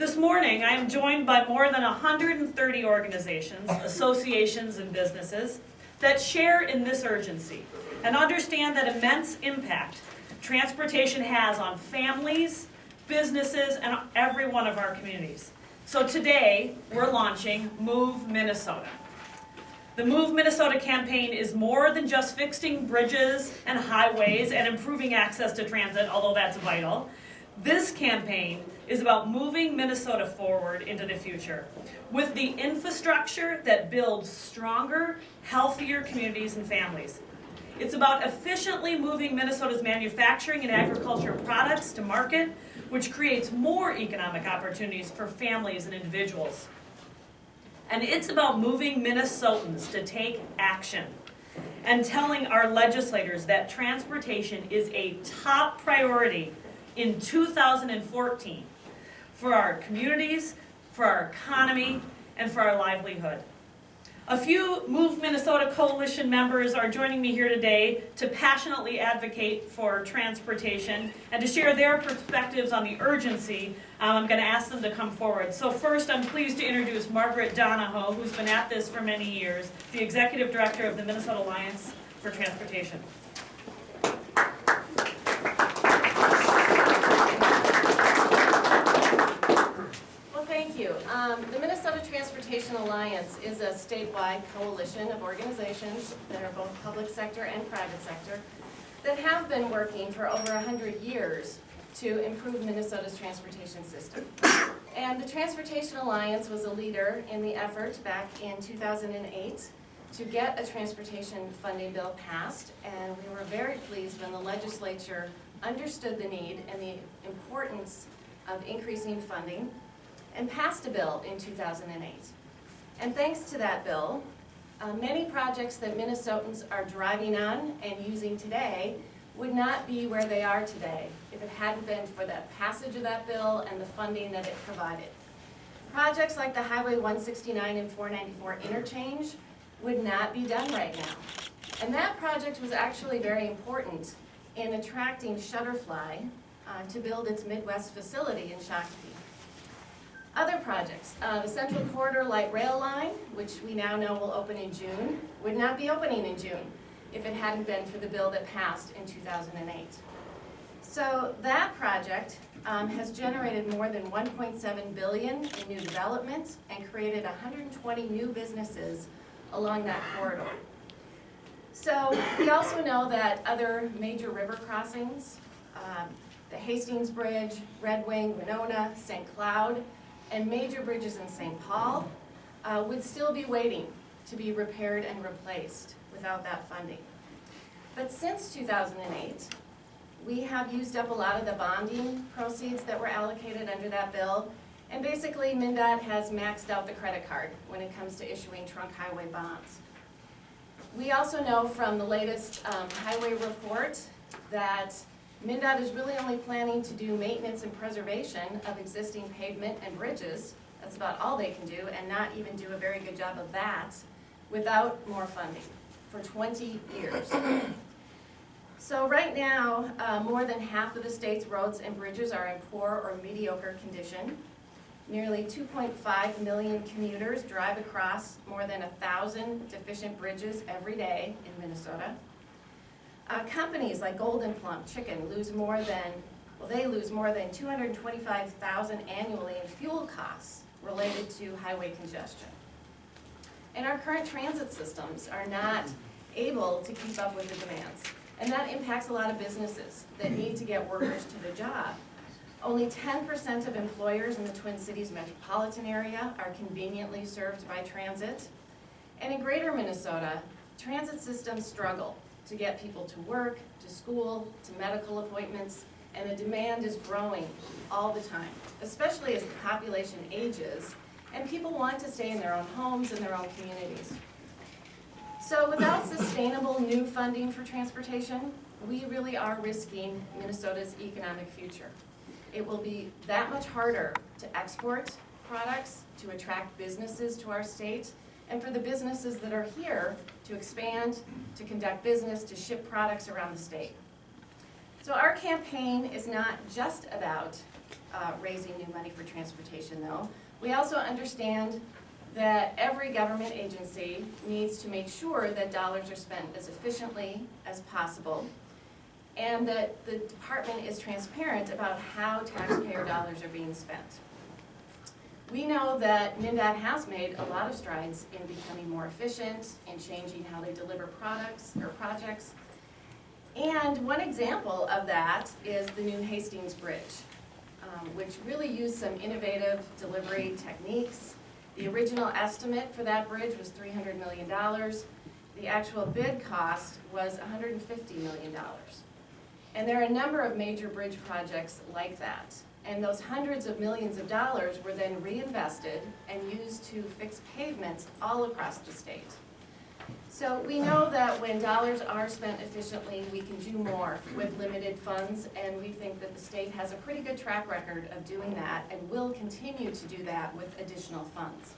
This morning, I am joined by more than 130 organizations, associations, and businesses that share in this urgency and understand that immense impact transportation has on families, businesses, and every one of our communities. So today, we're launching Move Minnesota. The Move Minnesota campaign is more than just fixing bridges and highways and improving access to transit, although that's vital. This campaign is about moving Minnesota forward into the future with the infrastructure that builds stronger, healthier communities and families. It's about efficiently moving Minnesota's manufacturing and agriculture products to market, which creates more economic opportunities for families and individuals. And it's about moving Minnesotans to take action and telling our legislators that transportation is a top priority in 2014 for our communities, for our economy, and for our livelihood. A few Move Minnesota Coalition members are joining me here today to passionately advocate for transportation and to share their perspectives on the urgency. I'm going to ask them to come forward. So first, I'm pleased to introduce Margaret Donahoe, who's been at this for many years, the Executive Director of the Minnesota Alliance for Transportation. Thank you. The Minnesota Transportation Alliance is a statewide coalition of organizations that are both public sector and private sector that have been working for over 100 years to improve Minnesota's transportation system. And the Transportation Alliance was a leader in the effort back in 2008 to get a transportation funding bill passed, and we were very pleased when the legislature understood the need and the importance of increasing funding and passed a bill in 2008. And thanks to that bill, many projects that Minnesotans are driving on and using today would not be where they are today if it hadn't been for the passage of that bill and the funding that it provided. Projects like the Highway 169 and 494 interchange would not be done right now. And that project was actually very important in attracting Shutterfly to build its Midwest facility in Shakopee. Other projects, the Central Corridor Light Rail Line, which we now know will open in June, would not be opening in June if it hadn't been for the bill that passed in 2008. So that project has generated more than $1.7 billion in new development and created 120 new businesses along that corridor. So we also know that other major river crossings, the Hastings Bridge, Red Wing, Winona, St. Cloud, and major bridges in St. Paul would still be waiting to be repaired and replaced without that funding. But since 2008, we have used up a lot of the bonding proceeds that were allocated under that bill, and basically MnDOT has maxed out the credit card when it comes to issuing trunk highway bonds. We also know from the latest highway report that MnDOT is really only planning to do maintenance and preservation of existing pavement and bridges. That's about all they can do, and not even do a very good job of that without more funding for 20 years. So right now, more than half of the state's roads and bridges are in poor or mediocre condition. Nearly 2.5 million commuters drive across more than 1,000 deficient bridges every day in Minnesota. Companies like Golden Plum Chicken lose more than $225,000 annually in fuel costs related to highway congestion. And our current transit systems are not able to keep up with the demands. And that impacts a lot of businesses that need to get workers to the job. Only 10% of employers in the Twin Cities metropolitan area are conveniently served by transit. And in greater Minnesota, transit systems struggle to get people to work, to school, to medical appointments, and the demand is growing all the time, especially as the population ages and people want to stay in their own homes and their own communities. So without sustainable new funding for transportation, we really are risking Minnesota's economic future. It will be that much harder to export products, to attract businesses to our state, and for the businesses that are here to expand, to conduct business, to ship products around the state. So our campaign is not just about raising new money for transportation, though. We also understand that every government agency needs to make sure that dollars are spent as efficiently as possible, and that the department is transparent about how taxpayer dollars are being spent. We know that MnDOT has made a lot of strides in becoming more efficient, in changing how they deliver products or projects. And one example of that is the new Hastings Bridge, which really used some innovative delivery techniques. The original estimate for that bridge was $300 million. The actual bid cost was $150 million. And there are a number of major bridge projects like that. And those hundreds of millions of dollars were then reinvested and used to fix pavements all across the state. So we know that when dollars are spent efficiently, we can do more with limited funds, and we think that the state has a pretty good track record of doing that and will continue to do that with additional funds.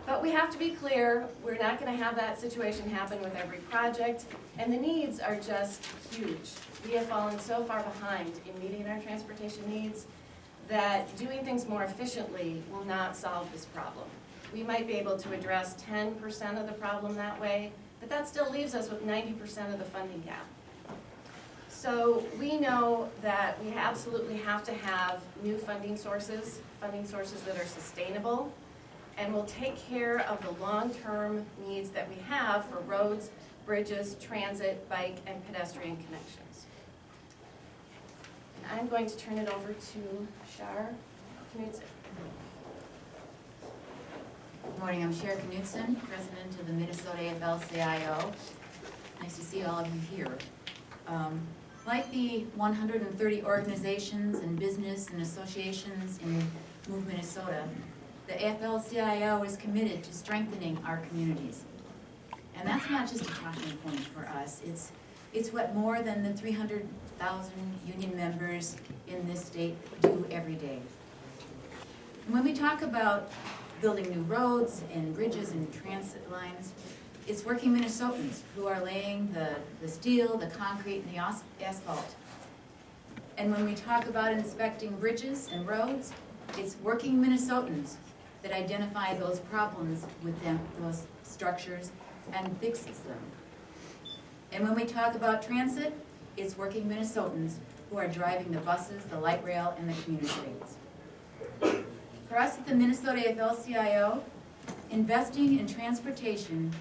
But we have to be clear, we're not going to have that situation happen with every project, and the needs are just huge. We have fallen so far behind in meeting our transportation needs that doing things more efficiently will not solve this problem. We might be able to address 10% of the problem that way, but that still leaves us with 90% of the funding gap. So we know that we absolutely have to have new funding sources that are sustainable, and will take care of the long-term needs that we have for roads, bridges, transit, bike, and pedestrian connections. And I'm going to turn it over to Shar Knutson. Good morning, I'm Shar Knutson, President of the Minnesota AFL-CIO. Nice to see all of you here. Like the 130 organizations and business and associations in Move Minnesota, the AFL-CIO is committed to strengthening our communities. And that's not just a talking point for us, it's what more than the 300,000 union members in this state do every day. And when we talk about building new roads and bridges and transit lines, it's working Minnesotans who are laying the steel, the concrete, and the asphalt. And when we talk about inspecting bridges and roads, it's working Minnesotans that identify those problems with them, those structures, and fixes them. And when we talk about transit, it's working Minnesotans who are driving the buses, the light rail, and the commuter trains. For us at the Minnesota AFL-CIO, investing in transportation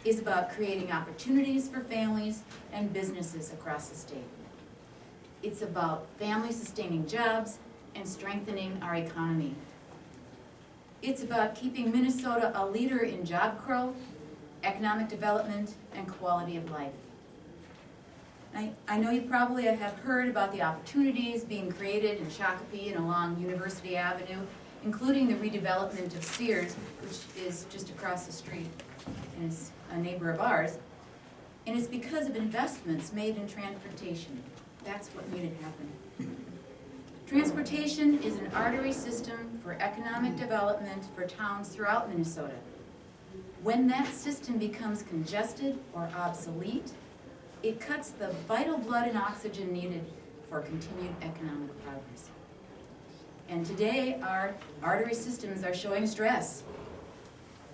is about creating opportunities for families and businesses across the state. It's about family-sustaining jobs and strengthening our economy. It's about keeping Minnesota a leader in job growth, economic development, and quality of life. I know you probably have heard about the opportunities being created in Shakopee and along University Avenue, including the redevelopment of Sears, which is just across the street and is a neighbor of ours. And it's because of investments made in transportation. That's what made it happen. Transportation is an artery system for economic development for towns throughout Minnesota. When that system becomes congested or obsolete, it cuts the vital blood and oxygen needed for continued economic progress. And today, our artery systems are showing stress,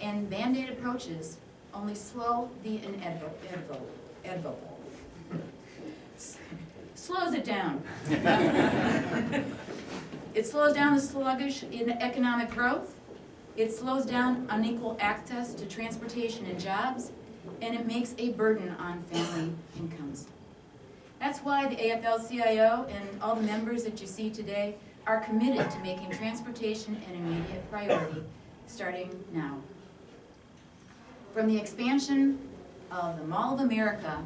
and Band-Aid approaches only slow the inevitable. Slows it down. It slows down the sluggish in economic growth. It slows down unequal access to transportation and jobs, and it makes a burden on family incomes. That's why the AFL-CIO and all the members that you see today are committed to making transportation an immediate priority, starting now. From the expansion of the Mall of America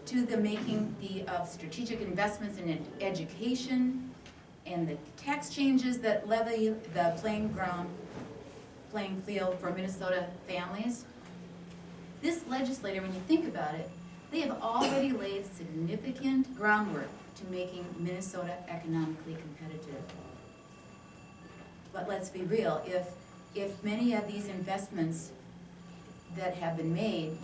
to the making of strategic investments in education and the tax changes that levy the playing field for Minnesota families, this legislature, when you think about it, they have already laid significant groundwork to making Minnesota economically competitive. But let's be real, if many of these investments that have been made,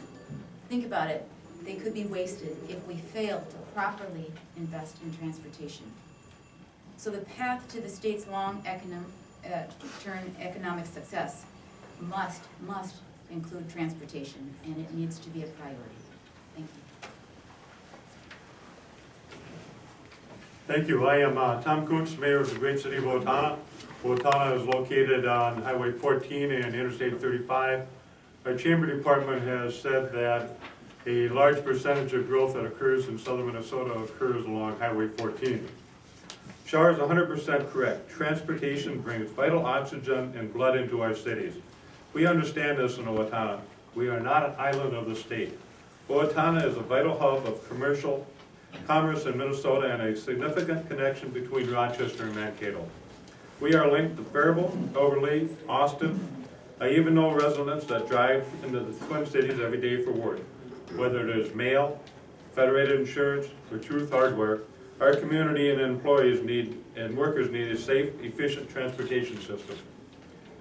think about it, they could be wasted if we fail to properly invest in transportation. So the path to the state's long-term economic success must include transportation, and it needs to be a priority. Thank you. Thank you. I am Tom Kuntz, Mayor of the great city of Owatonna. Owatonna is located on Highway 14 and Interstate 35. Our Chamber Department has said that a large percentage of growth that occurs in southern Minnesota occurs along Highway 14. Shar is 100% correct. Transportation brings vital oxygen and blood into our cities. We understand this in Owatonna. We are not an island of the state. Owatonna is a vital hub of commerce in Minnesota and a significant connection between Rochester and Mankato. We are linked to Faribault, Overlea, Austin. I even know residents that drive into the Twin Cities every day for work. Whether it is mail, Federated Insurance, or Truth Hardware, our community and employees need and workers need a safe, efficient transportation system.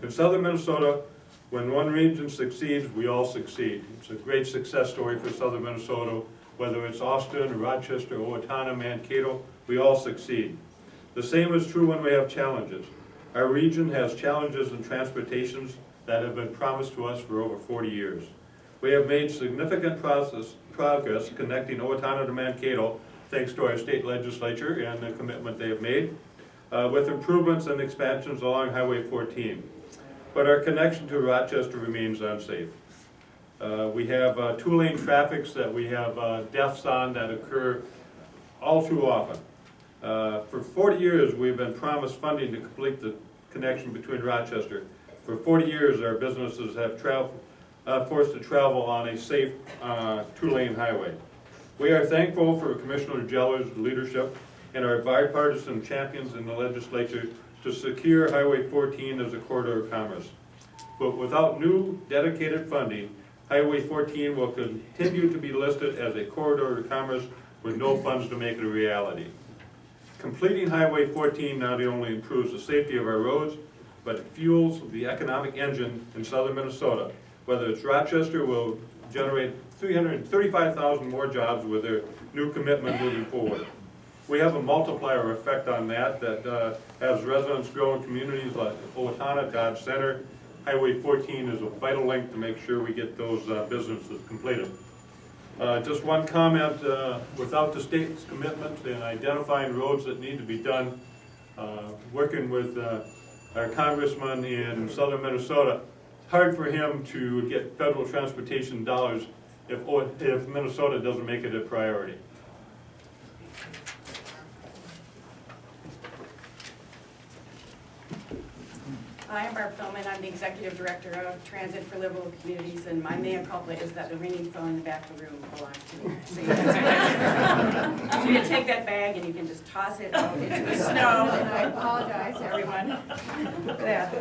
In southern Minnesota, when one region succeeds, we all succeed. It's a great success story for southern Minnesota. Whether it's Austin, Rochester, Owatonna, Mankato, we all succeed. The same is true when we have challenges. Our region has challenges in transportations that have been promised to us for over 40 years. We have made significant progress connecting Owatonna to Mankato, thanks to our state legislature and the commitment they have made, with improvements and expansions along Highway 14. But our connection to Rochester remains unsafe. We have two-lane traffics that we have deaths on that occur all too often. For 40 years, we've been promised funding to complete the connection between Rochester. For 40 years, our businesses have forced to travel on a safe two-lane highway. We are thankful for Commissioner Jeller's leadership and our bipartisan champions in the legislature to secure Highway 14 as a corridor of commerce. But without new dedicated funding, Highway 14 will continue to be listed as a corridor of commerce with no funds to make it a reality. Completing Highway 14 not only improves the safety of our roads, but it fuels the economic engine in southern Minnesota. Whether it's Rochester will generate 335,000 more jobs with their new commitment moving forward. We have a multiplier effect on that as residents grow in communities like Owatonna, Dodge Center. Highway 14 is a vital link to make sure we get those businesses completed. Just one comment, without the state's commitment in identifying roads that need to be done, working with our congressman in southern Minnesota, it's hard for him to get federal transportation dollars if Minnesota doesn't make it a priority. Hi, I'm Barb Thoman. I'm the Executive Director of Transit for Livable Communities, and my main culprit is that the ringing phone in the back of the room belongs to me. So you can take that bag and you can just toss it out into the snow, and I apologize to everyone for that.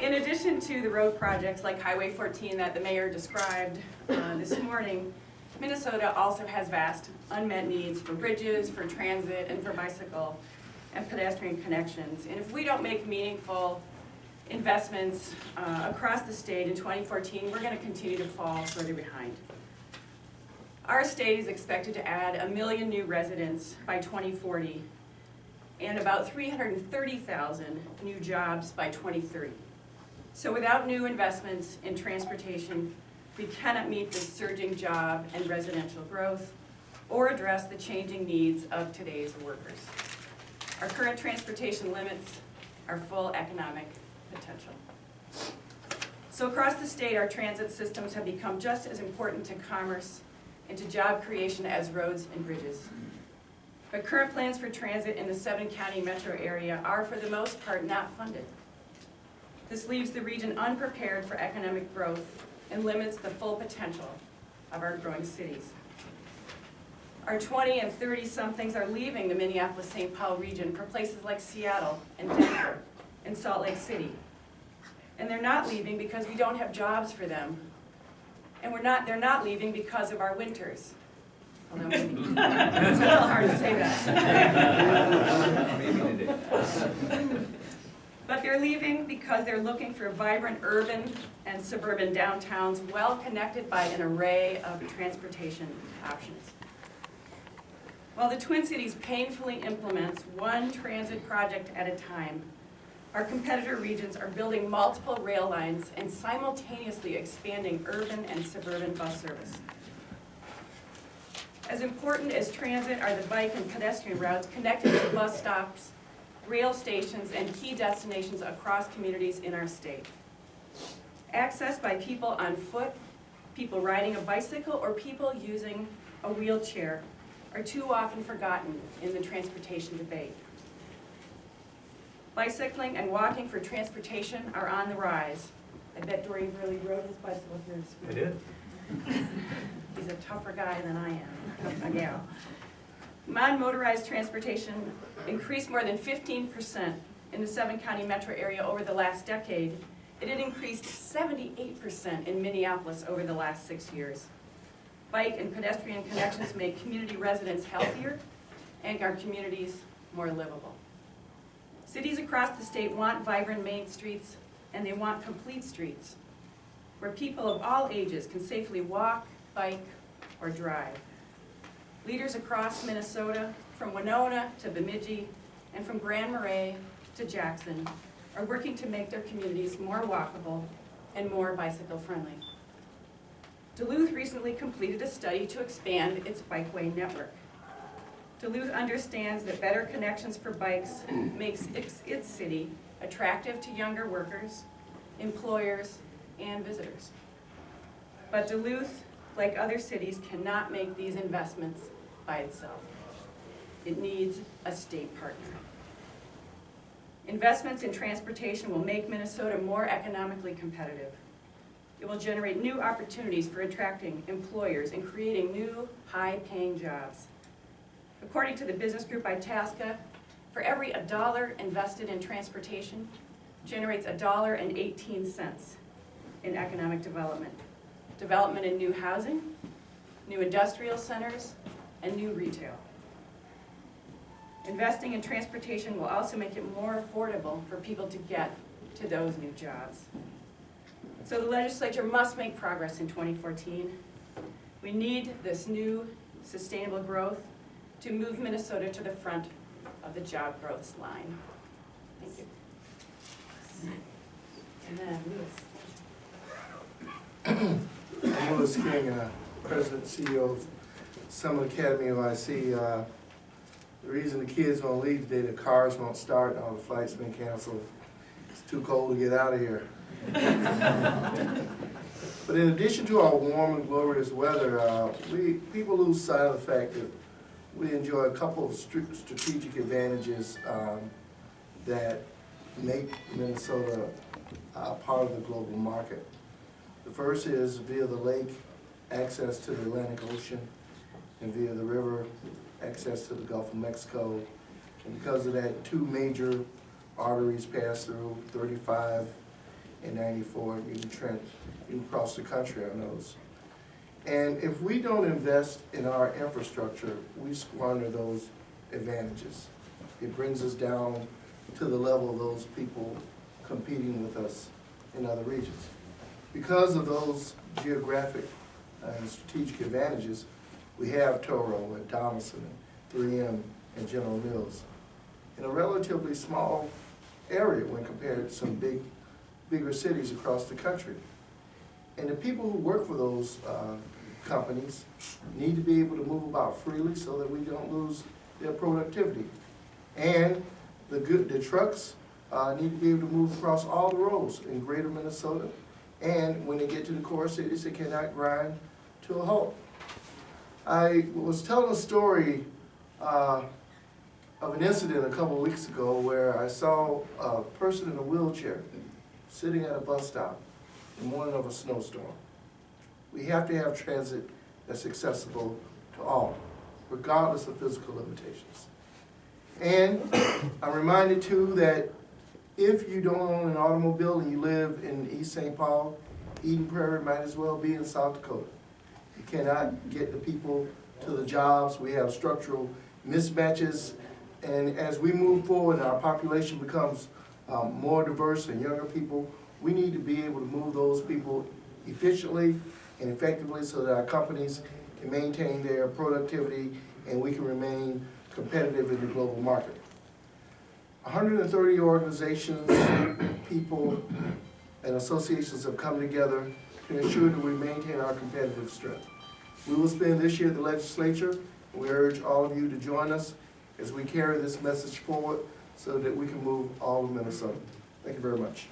In addition to the road projects like Highway 14 that the mayor described this morning, Minnesota also has vast unmet needs for bridges, for transit, and for bicycle and pedestrian connections. And if we don't make meaningful investments across the state in 2014, we're going to continue to fall further behind. Our state is expected to add 1 million new residents by 2040 and about 330,000 new jobs by 2030. So without new investments in transportation, we cannot meet the surging job and residential growth or address the changing needs of today's workers. Our current transportation limits our full economic potential. So across the state, our transit systems have become just as important to commerce and to job creation as roads and bridges. But current plans for transit in the 7-county metro area are, for the most part, not funded. This leaves the region unprepared for economic growth and limits the full potential of our growing cities. Our 20 and 30-somethings are leaving the Minneapolis-St. Paul region for places like Seattle and Denver and Salt Lake City. And they're not leaving because we don't have jobs for them. And they're not leaving because of our winters. Although maybe, it's a little hard to say that. But They're leaving because they're looking for vibrant urban and suburban downtowns, well connected by an array of transportation options. While the Twin Cities painfully implements one transit project at a time, our competitor regions are building multiple rail lines and simultaneously expanding urban and suburban bus service. As important as transit are the bike and pedestrian routes connected to bus stops, rail stations, and key destinations across communities in our state. Accessed by people on foot, people riding a bicycle, or people using a wheelchair are too often forgotten in the transportation debate. Bicycling and walking for transportation are on the rise. I bet Dorian really rode his bicycle here this I morning. did. He's a tougher guy than I am, a gal. Non-motorized transportation increased more than 15% in the 7-county metro area over the last decade. It had increased 78% in Minneapolis over the last 6 years. Bike and pedestrian connections make community residents healthier and our communities more livable. Cities across the state want vibrant main streets, and they want complete streets where people of all ages can safely walk, bike, or drive. Leaders across Minnesota, from Winona to Bemidji, and from Grand Marais to Jackson, are working to make their communities more walkable and more bicycle-friendly. Duluth recently completed a study to expand its bikeway network. Duluth understands that better connections for bikes makes its city attractive to younger workers, employers, and visitors. But Duluth, like other cities, cannot make these investments by itself. It needs a state partner. Investments in transportation will make Minnesota more economically competitive. It will generate new opportunities for attracting employers and creating new, high-paying jobs. According to the business group Itasca, for every $1 invested in transportation, generates $1.18 in economic development. Development in new housing, new industrial centers, and new retail. Investing in transportation will also make it more affordable for people to get to those new jobs. So the legislature must make progress in 2014. We need this new sustainable growth to move Minnesota to the front of the job growth line. Thank you. And then Lewis. I'm Lewis King, President and CEO of Summit Academy OIC. The reason the kids won't leave today, the cars won't start, and all the flights been canceled. It's too cold to get out of here. But in addition to our warm and glorious weather, people lose sight of the fact that we enjoy a couple of strategic advantages that make Minnesota part of the global market. The first is via the lake, access to the Atlantic Ocean, and via the river, access to the Gulf of Mexico. And because of that, two major arteries pass through, 35 and 94. You can cross the country on those. And if we don't invest in our infrastructure, we squander those advantages. It brings us down to the level of those people competing with us in other regions. Because of those geographic and strategic advantages, we have Toro and Donaldson and 3M and General Mills in a relatively small area when compared to some bigger cities across the country. And the people who work for those companies need to be able to move about freely so that we don't lose their productivity. And the trucks need to be able to move across all the roads in greater Minnesota. And when they get to the core cities, they cannot grind to a halt. I was telling a story of an incident a couple of weeks ago where I saw a person in a wheelchair sitting at a bus stop in the morning of a snowstorm. We have to have transit that's accessible to all, regardless of physical limitations. And I'm reminded too that if you don't own an automobile and you live in East St. Paul, Eden Prairie might as well be in South Dakota. You cannot get the people to the jobs. We have structural mismatches. And as we move forward and our population becomes more diverse and younger people. We need to be able to move those people efficiently and effectively so that our companies can maintain their productivity and we can remain competitive in the global market. 130 organizations, people, and associations have come together to ensure that we maintain our competitive strength. We will spend this year at the legislature. We urge all of you to join us as we carry this message forward so that we can move all of Minnesota. Thank you very much.